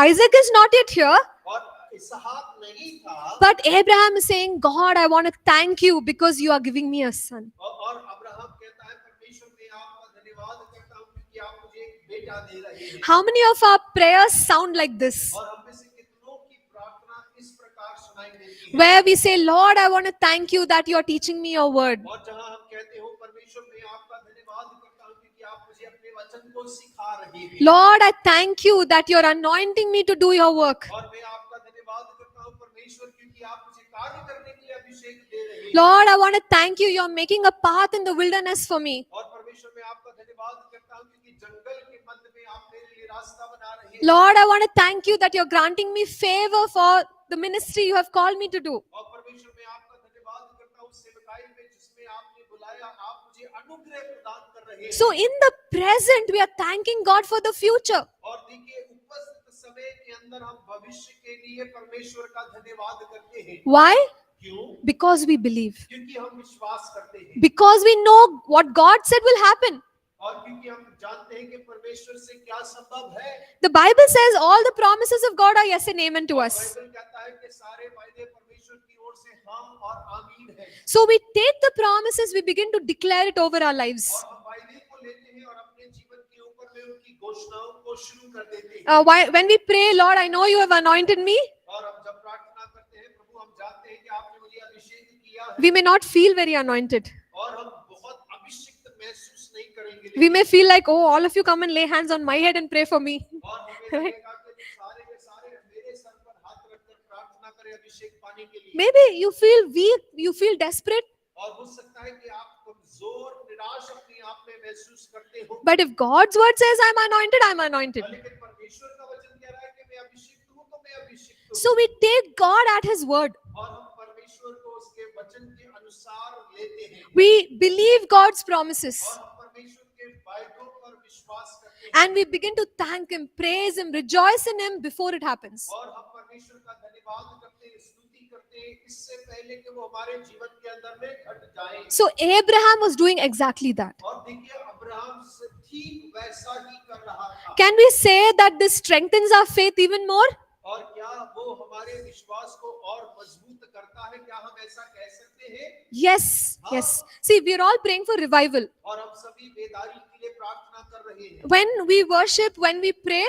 Isaac is not yet here, और इसहाक नहीं था। but Abraham is saying, God, I want to thank you because you are giving me a son. और अब्राहम कहता है परमेश्वर मैं आपका धन्यवाद करता हूँ क्योंकि आप मुझे एक बेटा दे रहे हैं। How many of our prayers sound like this? और हम में से कितनों की प्रार्थना इस प्रकार सुनाई देती है। Where we say, Lord, I want to thank you that you are teaching me your word. और जहाँ हम कहते हो परमेश्वर मैं आपका धन्यवाद करता हूँ क्योंकि आप मुझे अपने वचन को सिखा रहे हैं। Lord, I thank you that you're anointing me to do your work. और मैं आपका धन्यवाद करता हूँ परमेश्वर क्योंकि आप मुझे कार्य करने के लिए अभिषेक दे रहे हैं। Lord, I want to thank you. You're making a path in the wilderness for me. और परमेश्वर मैं आपका धन्यवाद करता हूँ क्योंकि जंगल के मध्य में आप मेरे लिए रास्ता बना रहे हैं। Lord, I want to thank you that you're granting me favor for the ministry you have called me to do. और परमेश्वर मैं आपका धन्यवाद करता हूँ सेवकाई में जिसमें आपने बुलाया आप मुझे अनुग्रह प्रदान कर रहे हैं। So in the present, we are thanking God for the future. और देखिए उपस्थित समय के अंदर हम भविष्य के लिए परमेश्वर का धन्यवाद करते हैं। Why? क्यों? Because we believe. क्योंकि हम विश्वास करते हैं। Because we know what God said will happen. और क्योंकि हम जानते हैं कि परमेश्वर से क्या संभव है। The Bible says all the promises of God are yes and amen to us. Bible कहता है कि सारे वायदे परमेश्वर की ओर से हाँ और आमीन है। So we take the promises, we begin to declare it over our lives. और हम वायदे को लेते हैं और अपने जीवन के ऊपर में उनकी घोषणाओं को शुरू कर देते हैं। When we pray, Lord, I know you have anointed me, और हम जब प्रार्थना करते हैं प्रभु हम जानते हैं कि आपने मुझे अभिषेक किया है। we may not feel very anointed. और हम बहुत अभिषिक्त महसूस नहीं करेंगे। We may feel like, oh, all of you come and lay hands on my head and pray for me. और हमें लगेगा कि सारे के सारे मेरे सर पर हाथ रखकर प्रार्थना करें अभिषेक पाने के लिए। Maybe you feel weak, you feel desperate. और हो सकता है कि आप कमजोर निराश अपने आप में महसूस करते हो। But if God's word says I'm anointed, I'm anointed. लेकिन परमेश्वर का वचन कह रहा है कि मैं अभिषिक्त हूँ तो मैं अभिषिक्त हूँ। So we take God at His word. और हम परमेश्वर को उसके वचन के अनुसार लेते हैं। We believe God's promises. और हम परमेश्वर के वायदों पर विश्वास करते हैं। And we begin to thank Him, praise Him, rejoice in Him before it happens. और हम परमेश्वर का धन्यवाद करते हैं, स्तुति करते हैं इससे पहले कि वो हमारे जीवन के अंदर में घट जाए। So Abraham was doing exactly that. और देखिए अब्राहम ठीक वैसा ही कर रहा था। Can we say that this strengthens our faith even more? और क्या वो हमारे विश्वास को और मजबूत करता है? क्या हम ऐसा कह सकते हैं? Yes, yes. See, we are all praying for revival. और हम सभी बेदारी के लिए प्रार्थना कर रहे हैं। When we worship, when we pray,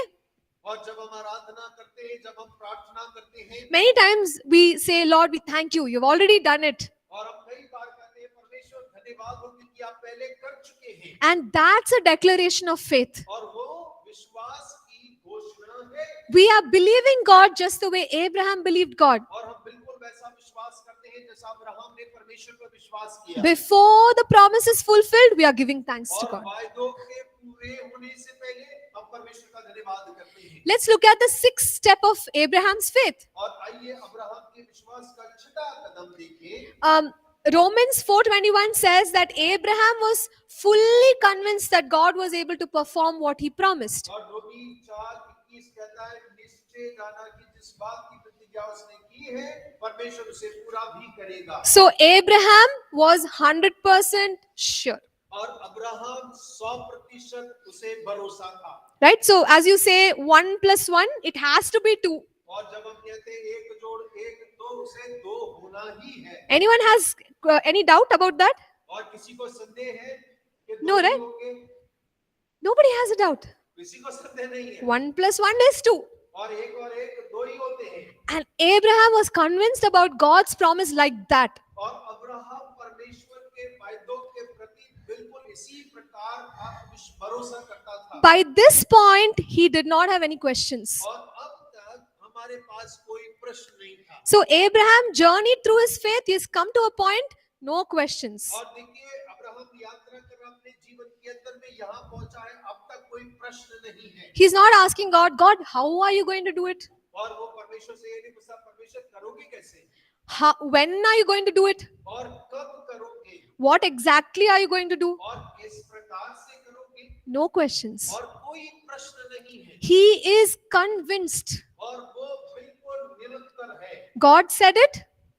और जब हम आराधना करते हैं, जब हम प्रार्थना करते हैं, many times we say, Lord, we thank you. You've already done it. और हम कई बार कहते हैं परमेश्वर धन्यवाद हो क्योंकि आप पहले कर चुके हैं। And that's a declaration of faith. और वो विश्वास की घोषणा है। We are believing God just the way Abraham believed God. और हम बिल्कुल वैसा विश्वास करते हैं जैसा अब्राहम ने परमेश्वर परमेश्वर पर विश्वास किया Before the promise is fulfilled, we are giving thanks to और God. वायदों के पूरे होने से पहले हम परमेश्वर का धन्यवाद करते हैं Let's look at the sixth step of Abraham's faith. और आइए अब्राहम के विश्वास का छठा कदम देखिए Romans 4:21 says that Abraham was fully convinced that God was able to perform what he promised. और रोमी 4:21 कहता है निश्चय जाना कि जिस बात की प्रतिज्ञा उसने की है परमेश्वर उसे पूरा भी करेगा So Abraham was 100% sure. और अब्राहम 100% उसे भरोसा था Right? So as you say 1 + 1, it has to be 2. और जब हम कहते हैं एक जोड़ एक तो उसे दो होना ही है Anyone has any doubt about that? और किसी को संदेह है कि No, दो ही right? होंगे Nobody has a doubt. किसी को संदेह नहीं है 1 + 1 is 2. और एक दो ही होते हैं And Abraham was convinced about God's promise like that. और अब्राहम परमेश्वर के वायदों के प्रति बिल्कुल इसी प्रकार भरोसा करता था By this point, he did not have any questions. और अब तक हमारे पास कोई प्रश्न नहीं था So Abraham journeyed through his faith. He has come to a point, no questions. और देखिए अब्राहम यात्रा कर अपने जीवन के अंदर में यहाँ पहुंचा है अब तक कोई प्रश्न नहीं है He's not asking God, God, how are you going to do it? और वो परमेश्वर से ये नहीं पूछता परमेश्वर करोगे कैसे When are you going to do it? और कब करोगे What exactly are you going to do? और किस प्रकार से करोगे No questions. और कोई प्रश्न नहीं है He is convinced. और वो बिल्कुल निरंतर है God said it,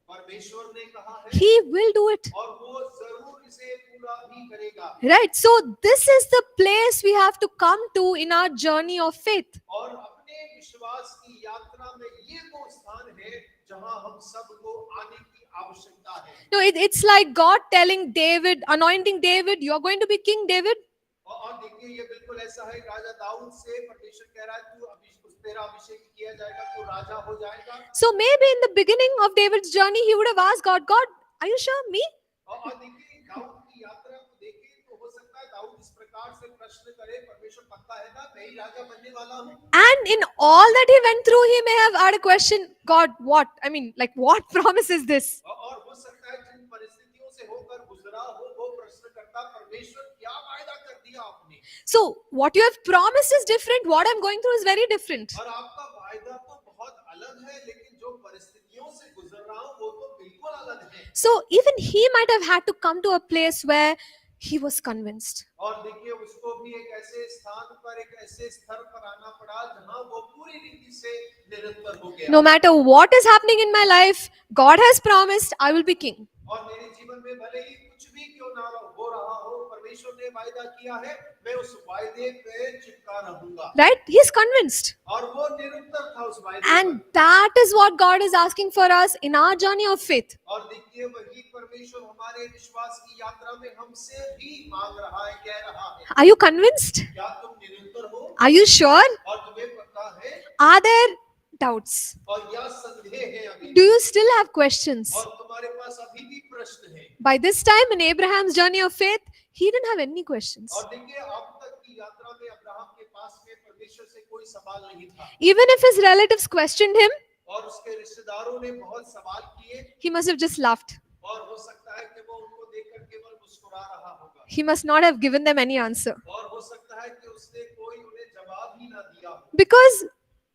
परमेश्वर ने कहा है He will do it. और वो जरूर इसे पूरा भी करेगा Right? So, this is the place we have to come to in our journey of faith. और अपने विश्वास की यात्रा में ये वो स्थान है जहां हम सबको आने की आवश्यकता है No, it's like God telling David, anointing David, you're going to be King David. और देखिए ये बिल्कुल ऐसा है राजा दाऊद से परमेश्वर कह रहा है तू तेरा अभिषेक किया जाएगा तू राजा हो जाएगा So, maybe in the beginning of David's journey, he would have asked God, God, are you sure? Me? और देखिए दाऊद की यात्रा को देखिए तो हो सकता है दाऊद इस प्रकार से प्रश्न करे परमेश्वर पक्का है ना मैं ही राजा बनने वाला हूँ And in all that he went through, he may have had a question, God, what? I mean, like, what promise is this? और हो सकता है जिन परिस्थितियों से होकर गुजरा हो वो प्रश्न करता परमेश्वर क्या वायदा कर दिया आपने So, what you have promised is different. What I'm going through is very different. और आपका वायदा तो बहुत अलग है लेकिन जो परिस्थितियों से गुजर रहा हूँ वो तो बिल्कुल अलग है So, even he might have had to come to a place where he was convinced. और देखिए उसको भी एक ऐसे स्थान पर एक ऐसे स्तर पर आना पड़ा जहां वो पूरी रीति से निरंतर हो गया No matter what is happening in my life, God has promised I will be king. और मेरे जीवन में भले ही कुछ भी क्यों ना हो रहा हो परमेश्वर ने वायदा किया है मैं उस वायदे पे चिपका रहूंगा Right? He is convinced. और वो निरंतर था उस वायदे And पर that is what God is asking for us in our journey of faith. और देखिए वही परमेश्वर हमारे विश्वास की यात्रा में हमसे भी मांग रहा है कह रहा है Are you convinced? क्या तुम निरंतर हो Are you sure? और तुम्हें पता है Are there doubts? और या संदेह है अभी Do you still have questions? और तुम्हारे पास अभी भी प्रश्न है By this time in Abraham's journey of faith, he didn't have any questions. और देखिए अब तक की यात्रा में अब्राहम के पास में परमेश्वर से कोई सवाल नहीं था Even if his relatives questioned him, और उसके रिश्तेदारों ने बहुत सवाल किए he must have just laughed. और हो सकता है कि वो उनको देखकर केवल मुस्कुरा रहा होगा He must not have given them any answer. और हो सकता है कि उसने कोई उन्हें जवाब ही ना दिया हो Because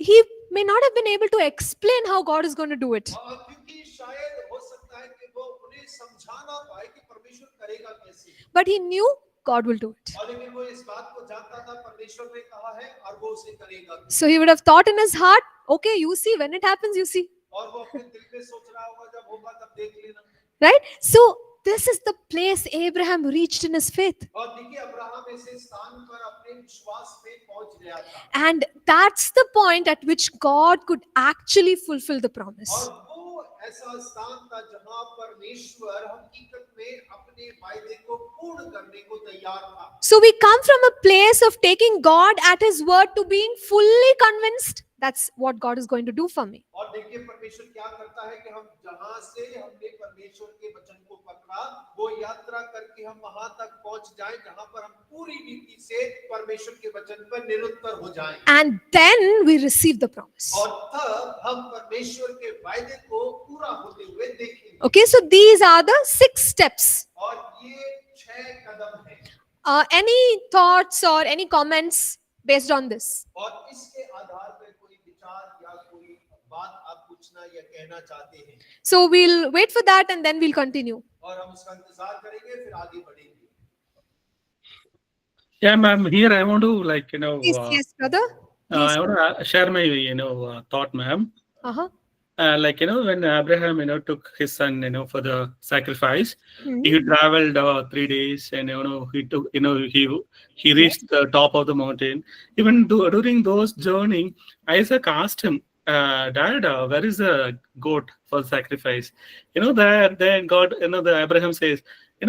he may not have been able to explain how God is going to do it. और क्योंकि शायद हो सकता है कि वो उन्हें समझा ना पाए कि परमेश्वर करेगा कैसे But he knew God will do it. और लेकिन वो इस बात को जानता था परमेश्वर ने कहा है और वो उसे करेगा भी। So he would have thought in his heart, okay, you see, when it happens, you see. और वो अपने दिल में सोच रहा होगा जब होगा तब देख लेना Right? So this is the place Abraham reached in his faith. और देखिए अब्राहम ऐसे स्थान पर अपने विश्वास में पहुंच गया था And that's the point at which God could actually fulfill the promise. और वो ऐसा स्थान था जहां परमेश्वर हकीकत में अपने वायदे को पूर्ण करने को तैयार था So we come from a place of taking God at his word to being fully convinced that's what God is going to do for me. और देखिए परमेश्वर क्या करता है कि हम जहां से हमने परमेश्वर के वचन को पकड़ा वो यात्रा करके हम वहां तक पहुंच जाएं जहां पर हम पूरी रीति से परमेश्वर के वचन पर निरुत्तर हो जाएं And then we receive the promise. और तब हम परमेश्वर के वायदे को पूरा होते हुए देखेंगे Okay, so these are the 6 steps. और ये 6 कदम हैं Any thoughts or any comments based on this? और इसके आधार पर कोई विचार या कोई बात आप पूछना या कहना चाहते हैं So we'll wait for that and then we'll continue. और हम उसका इंतजार करेंगे फिर आगे बढ़ेंगे Yeah, ma'am. Here I want to Yes, yes, brother. I want to share my thought, ma'am. Uh-huh. When Abraham took his son for the sacrifice, Mhm. he traveled 3 days, and he took he reached the top of the mountain. Even during those journey, Isaac asked him, Dad, where is the goat for sacrifice? There then God, the Abraham says,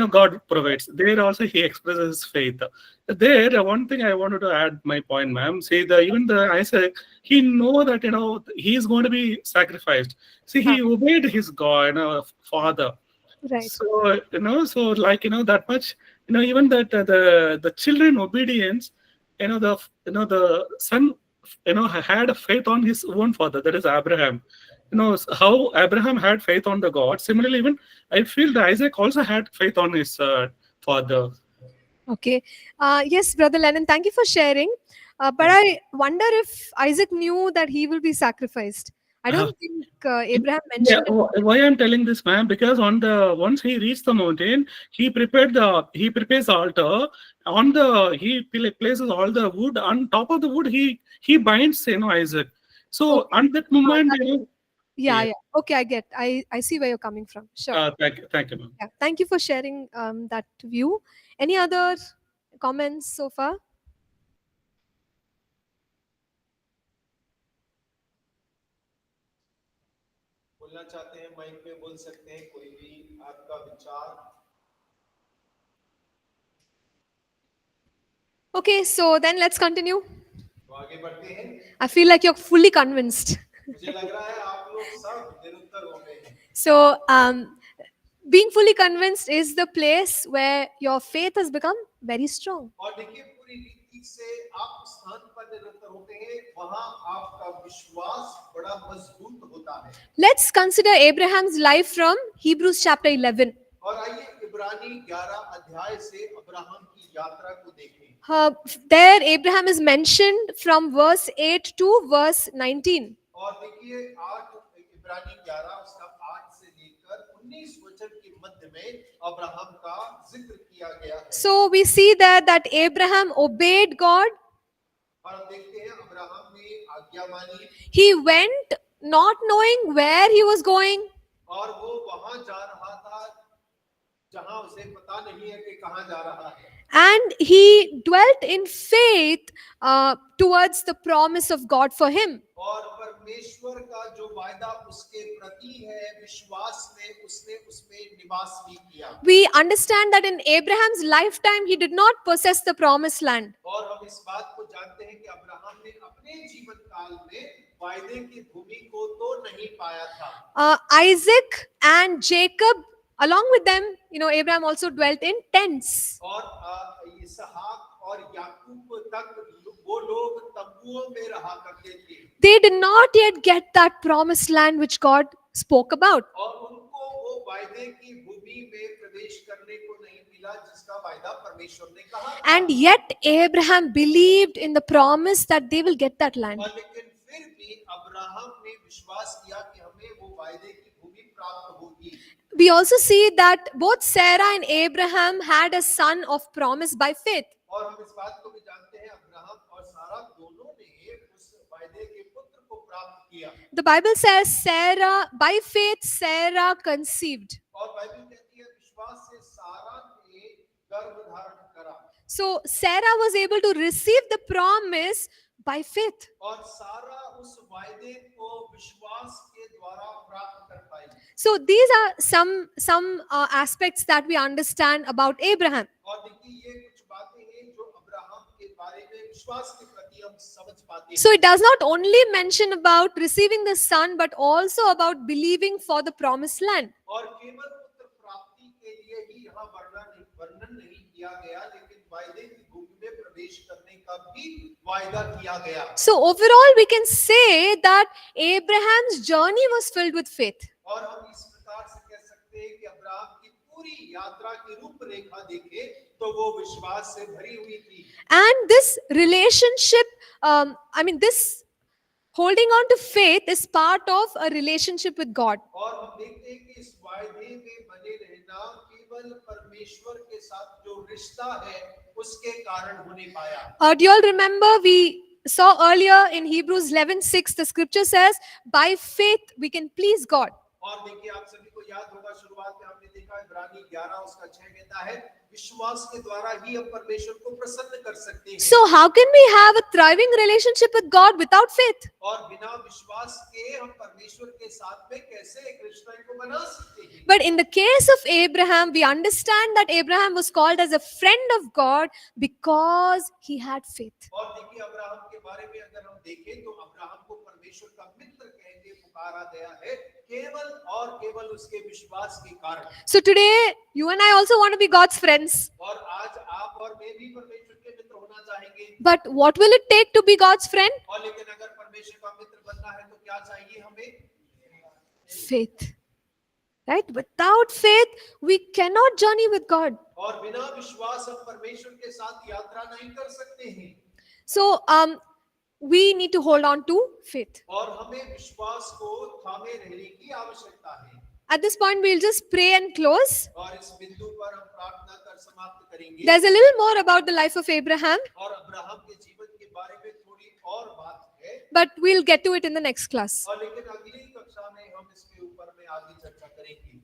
God provides. There also he expresses faith. There, one thing I wanted to add my point, ma'am. See, even the Isaac, he know that he is going to be sacrificed. See, he obeyed his God, father. Right. So that much, even that the children obedience, the son, had a faith on his own father. That is Abraham. How Abraham had faith on the God. Similarly, even I feel that Isaac also had faith on his father. Okay. Yes, Brother Lennon, thank you for sharing. But I wonder if Isaac knew that he will be sacrificed. I don't think Abraham Yeah, mentioned it. why I'm telling this, ma'am? Because once he reached the mountain, he prepares the altar. He places all the wood on top of the wood. He binds Isaac. So Okay. on that moment, Yeah, Yeah. yeah. Okay, I get. I see where you're coming from. Sure. thank you, ma'am. Yeah. Thank you for sharing that view. Any other comments so far? बोलना चाहते हैं mic पे बोल सकते हैं कोई भी आपका विचार Okay, so then let's continue. तो आगे बढ़ते हैं I feel like you're fully convinced. मुझे लग रहा है आप लोग सब निरुत्तर हो गए हैं So, being fully convinced is the place where your faith has become very strong. और देखिए पूरी रीति से आप उस स्थान पर निरुत्तर होते हैं वहां आपका विश्वास बड़ा मजबूत होता है Let's consider Abraham's life from Hebrews chapter 11. और आइए इब्रानी 11 अध्याय से अब्राहम की यात्रा को देखें There, Abraham is mentioned from verse 8 to verse 19. और देखिए 8 इब्रानी 11 उसका 8 से लेकर 19 वचन के मध्य में अब्राहम का जिक्र किया गया है So, we see there that Abraham obeyed God. और हम देखते हैं अब्राहम ने आज्ञा मानी He went not knowing where he was going. और वो वहां जा रहा था जहां उसे पता नहीं है कि कहां जा रहा है And he dwelt in faith towards the promise of God for him. और परमेश्वर का जो वायदा उसके प्रति है विश्वास में उसने उसमें निवास भी किया We understand that in Abraham's lifetime, he did not possess the promised land. और हम इस बात को जानते हैं कि अब्राहम ने अपने जीवन काल में वायदे की भूमि को तो नहीं पाया था Isaac and Jacob, along with them, Abraham also dwelt in tents. और इसहाक और याकूब तक वो लोग तंबुओं में रहा करते थे They did not yet get that promised land which God spoke about. और उनको वो वायदे की भूमि में प्रवेश करने को नहीं मिला जिसका वायदा परमेश्वर ने कहा था। And yet, Abraham believed in the promise that they will get that land. और लेकिन फिर भी अब्राहम ने विश्वास किया कि हमें वो वायदे की भूमि प्राप्त होगी We also see that both Sarah and Abraham had a son of promise by faith. और हम इस बात को भी जानते हैं अब्राहम और सारा दोनों ने उस वायदे के पुत्र को प्राप्त किया The Bible says by faith, Sarah conceived. और बाइबल कहती है विश्वास से सारा ने गर्भ धारण करा So Sarah was able to receive the promise by faith. और सारा उस वायदे को विश्वास के द्वारा प्राप्त कर पाई So these are some aspects that we understand about Abraham. और देखिए ये कुछ बातें हैं जो अब्राहम के बारे में, विश्वास के प्रति हम समझ पाते हैं। So it does not only mention about receiving the son, but also about believing for the promised land. और केवल पुत्र प्राप्ति के लिए ही यहाँ वर्णन नहीं किया गया, लेकिन वायदे की भूमि में प्रवेश करने का भी वायदा किया गया। So overall, we can say that Abraham's journey was filled with faith. और हम इस प्रकार से कह सकते हैं कि अब्राहम की पूरी यात्रा की रूपरेखा देखें तो वो विश्वास से भरी हुई थी। And this relationship, this holding on to faith is part of a relationship with God. और हम देखते हैं कि इस वायदे में बने रहना केवल परमेश्वर के साथ जो रिश्ता है उसके कारण होने पाया। Do you all remember we saw earlier in Hebrews 11:6, the scripture says, by faith we can please God. और देखिए, आप सभी को याद होगा, शुरुआत में हमने देखा इब्रानी 11:6 कहता है, विश्वास के द्वारा ही हम परमेश्वर को प्रसन्न कर सकते हैं। So how can we have a thriving relationship with God without faith? और बिना विश्वास के हम परमेश्वर के साथ में कैसे एक रिश्ता को बना सकते हैं? But in the case of Abraham, we understand that Abraham was called as a friend of God because he had faith. और देखिए, अब्राहम के बारे में अगर हम देखें तो अब्राहम को परमेश्वर का मित्र कह के पुकारा गया है केवल और केवल उसके विश्वास के कारण। So today, you and I also want to be God's friends. और आज आप और मैं भी परमेश्वर के मित्र होना चाहेंगे। But what will it take to be God's friend? और लेकिन अगर परमेश्वर का मित्र बनना है तो क्या चाहिए हमें? Faith. Right? Without faith, we cannot journey with God. और बिना विश्वास हम परमेश्वर के साथ यात्रा नहीं कर सकते हैं। So, we need to hold on to faith. और हमें विश्वास को थामे रहने की आवश्यकता है। At this point, we'll just pray and close. और इस बिंदु पर हम प्रार्थना कर समाप्त करेंगे। There's a little more about the life of Abraham, और अब्राहम के जीवन के बारे में थोड़ी और बात है, but we'll get to it in the next class. और लेकिन अगली कक्षा में हम इसके ऊपर में आगे चर्चा करेंगे।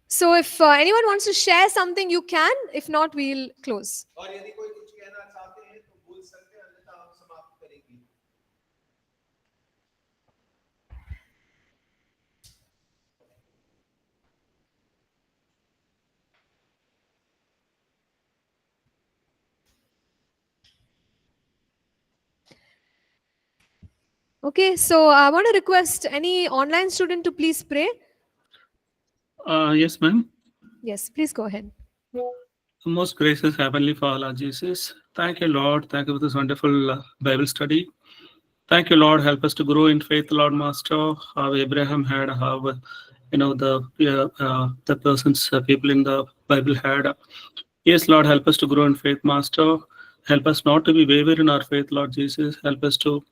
So, if anyone wants to share something, you can. If not, we'll close. और यदि कोई कुछ कहना चाहते हैं तो बोल सकते हैं, अन्यथा हम समाप्त करेंगे। Okay, so I want to request any online student to please pray. Yes, ma'am. Yes, please go ahead. Most gracious Heavenly Father, Jesus, thank you, Lord. Thank you for this wonderful Bible study. Thank you, Lord. Help us to grow in faith, Lord Master. How Abraham had, how the persons, people in the Bible had. Yes, Lord, help us to grow in faith, Master. Help us not to be waver in our faith, Lord Jesus. Help us to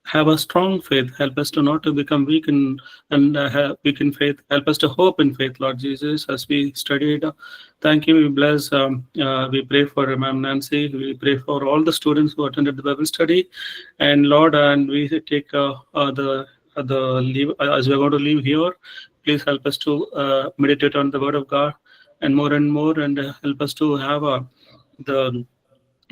have a strong faith. Help us to not to become weak in weak in faith. Help us to hope in faith, Lord Jesus. As we studied, thank you. We bless. We pray for Ma'am Nancy. We pray for all the students who attended the Bible study, and Lord, and we take the leave as we are going to leave here. Please help us to meditate on the Word of God and more, and help us to have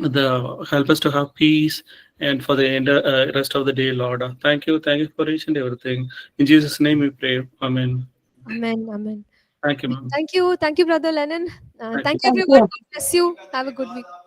help us to have peace and for the rest of the day, Lord. Thank you for each and everything. In Jesus' name we pray. Amen. Amen. Amen. Thank you, ma'am. Thank you, Brother Lennon. Thank Thank you. you, everyone. God bless you. Have a good week. आप